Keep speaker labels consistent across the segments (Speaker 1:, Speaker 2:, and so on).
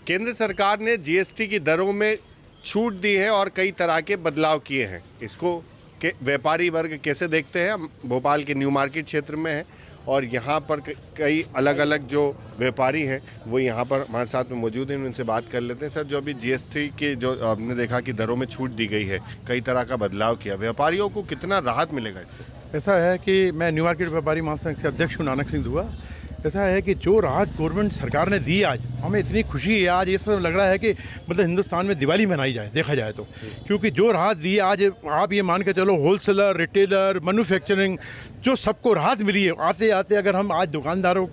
Speaker 1: केंद्र सरकार ने जीएसटी की दरों में छूट दी है और कई तरह के बदलाव किए हैं। इसको व्यापारी वर्ग कैसे देखते हैं? हम भोपाल के न्यू मार्केट क्षेत्र में हैं और यहाँ पर कई अलग अलग जो व्यापारी हैं वो यहाँ पर हमारे साथ में मौजूद हैं। उनसे बात कर लेते हैं। सर, जो अभी जीएसटी के जो हमने देखा कि दरों में छूट दी गई है, कई तरह का बदलाव किया, व्यापारियों को कितना राहत मिलेगा इससे?
Speaker 2: ऐसा है कि मैं न्यू मार्केट व्यापारी महासंघ के अध्यक्ष हूँ, नानक सिंह दुआ। ऐसा है कि जो राहत गवर्नमेंट सरकार ने दी आज, हमें इतनी खुशी है। आज ये सब लग रहा है कि मतलब हिंदुस्तान में दिवाली मनाई जाए, देखा जाए तो। क्योंकि जो राहत दी आज, आप ये मान के चलो, होलसेलर, रिटेलर, मैन्युफैक्चरिंग, जो सबको राहत मिली है। आते आते अगर हम आज दुकानदारों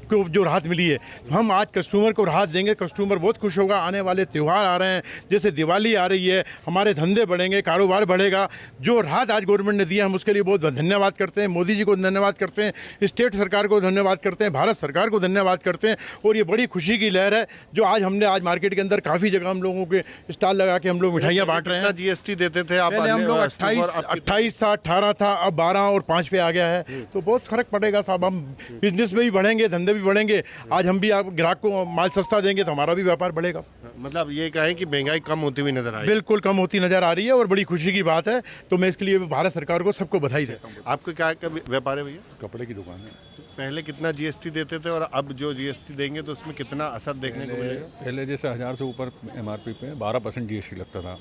Speaker 2: को जो राहत मिली है, हम आज कस्टमर को राहत देंगे, कस्टमर बहुत खुश होगा। आने वाले त्यौहार आ रहे हैं, जैसे दिवाली आ रही है, हमारे धंधे बढ़ेंगे, कारोबार बढ़ेगा। जो राहत आज गवर्नमेंट ने दी है, हम उसके लिए बहुत धन्यवाद करते हैं। मोदी जी को धन्यवाद करते हैं, स्टेट सरकार को धन्यवाद करते हैं, भारत सरकार को धन्यवाद करते हैं। और ये बड़ी खुशी की लहर है जो आज हमने आज मार्केट के अंदर काफ़ी जगह हम लोगों के स्टॉल लगा के हम लोग मिठाइयाँ बांट रहे हैं।
Speaker 1: जीएसटी देते थे आप?
Speaker 2: पहले हम लोग 28 था, 18 था, अब 12 और 5 पे आ गया है। तो बहुत फर्क पड़ेगा साहब। हम बिजनेस में भी बढ़ेंगे, धंधे भी बढ़ेंगे। आज हम भी आप ग्राहक को माल सस्ता देंगे तो हमारा भी व्यापार बढ़ेगा।
Speaker 1: मतलब ये कहें कि महंगाई कम होती हुई नजर आ रही है?
Speaker 2: बिल्कुल कम होती नजर आ रही है और बड़ी खुशी की बात है। तो मैं इसके लिए भारत सरकार को सबको बधाई देता हूँ।
Speaker 1: आपको क्या व्यापार है भैया?
Speaker 2: कपड़े की दुकान है।
Speaker 1: पहले कितना जीएसटी देते थे और अब जो जीएसटी देंगे तो उसमें कितना असर देखने को मिलेगा?
Speaker 3: पहले जैसे 1000 से ऊपर एमआरपी पे 12% जीएसटी लगता था,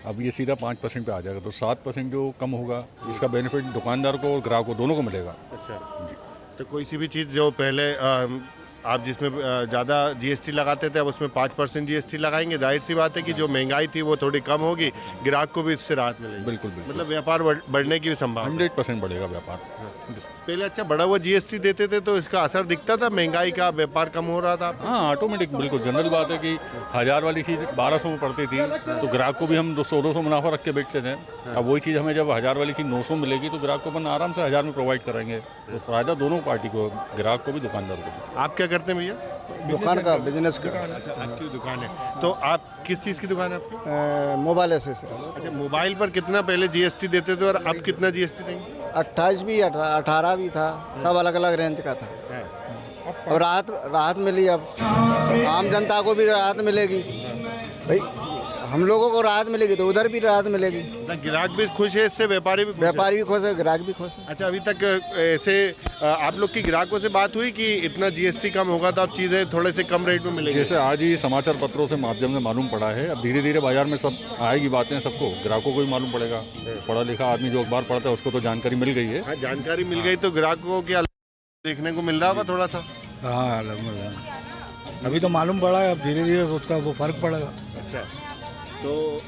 Speaker 3: अब ये सीधा 5% पे आ जाएगा। तो 7% जो कम होगा, इसका बेनिफिट दुकानदार को और ग्राहक को दोनों को मिलेगा।
Speaker 1: अच्छा जी। तो कोई सी भी चीज़ जो पहले आप जिसमें ज़्यादा जीएसटी लगाते थे, अब उसमें 5% जीएसटी लगाएंगे, जाहिर सी बात है कि जो महंगाई थी वो थोड़ी कम होगी, ग्राहक को भी इससे राहत मिलेगी।
Speaker 3: बिल्कुल बिल्कुल।
Speaker 1: मतलब व्यापार बढ़ने की भी संभावना
Speaker 3: 100% बढ़ेगा व्यापार।
Speaker 1: पहले अच्छा बड़ा हुआ जीएसटी देते थे तो इसका असर दिखता था, महंगाई का, व्यापार कम हो रहा था?
Speaker 3: हाँ, ऑटोमेटिक, बिल्कुल जनरल बात है कि 1000 वाली चीज़ 1200 में पड़ती थी तो ग्राहक को भी हम 200 मुनाफा रख के बेचते थे। अब वही चीज़ हमें जब 1000 वाली चीज़ 900 मिलेगी तो ग्राहक को अपन आराम से 1000 में प्रोवाइड कराएंगे। तो फायदा दोनों पार्टी को, ग्राहक को भी, दुकानदार को भी।
Speaker 1: आप क्या करते हैं भैया?
Speaker 4: दुकान का, बिजनेस का।
Speaker 1: अच्छा, आपकी दुकान है। तो आप किस चीज़ की दुकान है आपकी?
Speaker 4: Mobile accessories.
Speaker 1: अच्छा, मोबाइल पर कितना पहले जीएसटी देते थे और अब कितना जीएसटी देंगे?
Speaker 4: 28 भी 18 भी था, सब अलग अलग रेंज का था। अब राहत मिली। अब आम जनता को भी राहत मिलेगी भाई, हम लोगों को राहत मिलेगी तो उधर भी राहत मिलेगी।
Speaker 1: ग्राहक भी खुश है इससे, व्यापारी भी खुश
Speaker 4: है, ग्राहक भी खुश है।
Speaker 1: अच्छा, अभी तक ऐसे आप लोग की ग्राहकों से बात हुई कि इतना जीएसटी कम होगा तो अब चीज़ें थोड़े से कम रेट में मिलेगी?
Speaker 3: जैसे आज ही समाचार पत्रों से माध्यम से मालूम पड़ा है, अब धीरे धीरे बाजार में सब आएगी बातें, सबको, ग्राहकों को भी मालूम पड़ेगा। पढ़ा लिखा आदमी जो अखबार पढ़ता है उसको तो जानकारी मिल गई है।
Speaker 1: जानकारी मिल गई तो ग्राहकों के देखने को मिल रहा होगा थोड़ा सा।
Speaker 5: हाँ, अलग मिल रहा है। अभी तो मालूम पड़ा है, अब धीरे धीरे उसका वो फर्क पड़ेगा।
Speaker 1: अच्छा, तो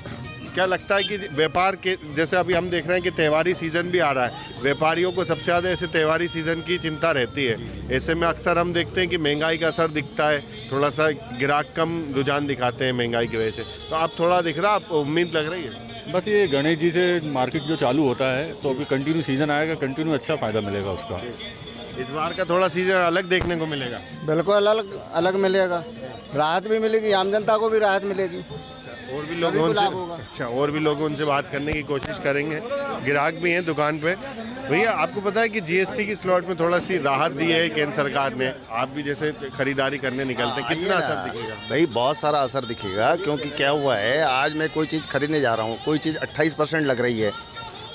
Speaker 1: क्या लगता है कि व्यापार के, जैसे अभी हम देख रहे हैं कि त्योहारी सीज़न भी आ रहा है, व्यापारियों को सबसे ज़्यादा ऐसे त्योहारी सीज़न की चिंता रहती है। ऐसे में अक्सर हम देखते हैं कि महंगाई का असर दिखता है, थोड़ा सा ग्राहक कम रुझान दिखाते हैं महंगाई की वजह से। तो आप थोड़ा दिख रहा, आप उम्मीद लग रही है?
Speaker 3: बस ये गणेश जी से मार्केट जो चालू होता है तो अभी कंटिन्यू सीजन आएगा, कंटिन्यू अच्छा फायदा मिलेगा उसका।
Speaker 1: इस बार का थोड़ा सीजन अलग देखने को मिलेगा?
Speaker 4: बिल्कुल अलग मिलेगा, राहत भी मिलेगी, आम जनता को भी राहत मिलेगी।
Speaker 1: और भी लोगों से, अच्छा, और भी लोगों उनसे बात करने की कोशिश करेंगे। ग्राहक भी हैं दुकान पे। भैया, आपको पता है कि जीएसटी की स्लॉट में थोड़ा सी राहत दी है केंद्र सरकार ने? आप भी जैसे खरीदारी करने निकलते हैं, कितना असर दिखेगा?
Speaker 6: भाई बहुत सारा असर दिखेगा, क्योंकि क्या हुआ है, आज मैं कोई चीज़ खरीदने जा रहा हूँ, कोई चीज़ 28% लग रही है,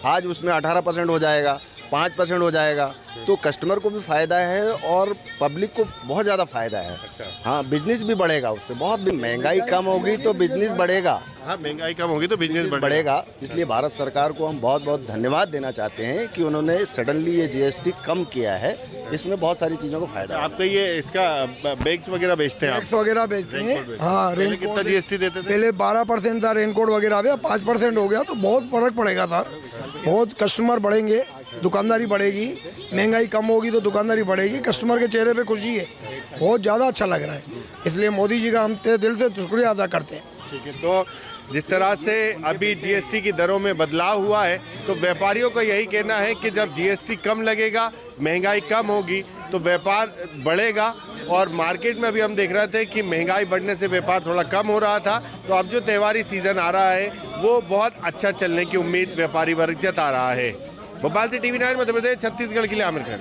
Speaker 6: आज उसमें 18% हो जाएगा, 5% हो जाएगा, तो कस्टमर को भी फ़ायदा है और पब्लिक को बहुत ज़्यादा फ़ायदा है। हाँ, बिजनेस भी बढ़ेगा उससे, बहुत महंगाई कम होगी तो बिजनेस बढ़ेगा।
Speaker 1: हाँ, महंगाई कम होगी तो बिजनेस बढ़ेगा।
Speaker 6: इसलिए भारत सरकार को हम बहुत बहुत धन्यवाद देना चाहते हैं कि उन्होंने सडनली ये जीएसटी कम किया है। इसमें बहुत सारी चीज़ों को फायदा है।
Speaker 1: आपका ये इसका बैग्स वगैरह बेचते हैं?
Speaker 5: बैग्स वगैरह बेचते हैं। हाँ,
Speaker 1: पहले कितना जीएसटी देते थे?
Speaker 5: पहले 12% था, रेनकोट वगैरह भी 5% हो गया, तो बहुत फर्क पड़ेगा सर। बहुत कस्टमर बढ़ेंगे, दुकानदारी बढ़ेगी, महंगाई कम होगी तो दुकानदारी बढ़ेगी, कस्टमर के चेहरे पे खुशी है, बहुत ज़्यादा अच्छा लग रहा है। इसलिए मोदी जी का हम दिल से शुक्रिया अदा करते हैं।
Speaker 1: ठीक है, तो जिस तरह से अभी जीएसटी की दरों में बदलाव हुआ है, तो व्यापारियों का यही कहना है कि जब जीएसटी कम लगेगा, महंगाई कम होगी तो व्यापार बढ़ेगा। और मार्केट में अभी हम देख रहे थे कि महंगाई बढ़ने से व्यापार थोड़ा कम हो रहा था, तो अब जो त्योहारी सीजन आ रहा है वो बहुत अच्छा चलने की उम्मीद व्यापारी वर्ग जता रहा है। भोपाल से TV9 मध्य प्रदेश छत्तीसगढ़ के लिए आमिर खान।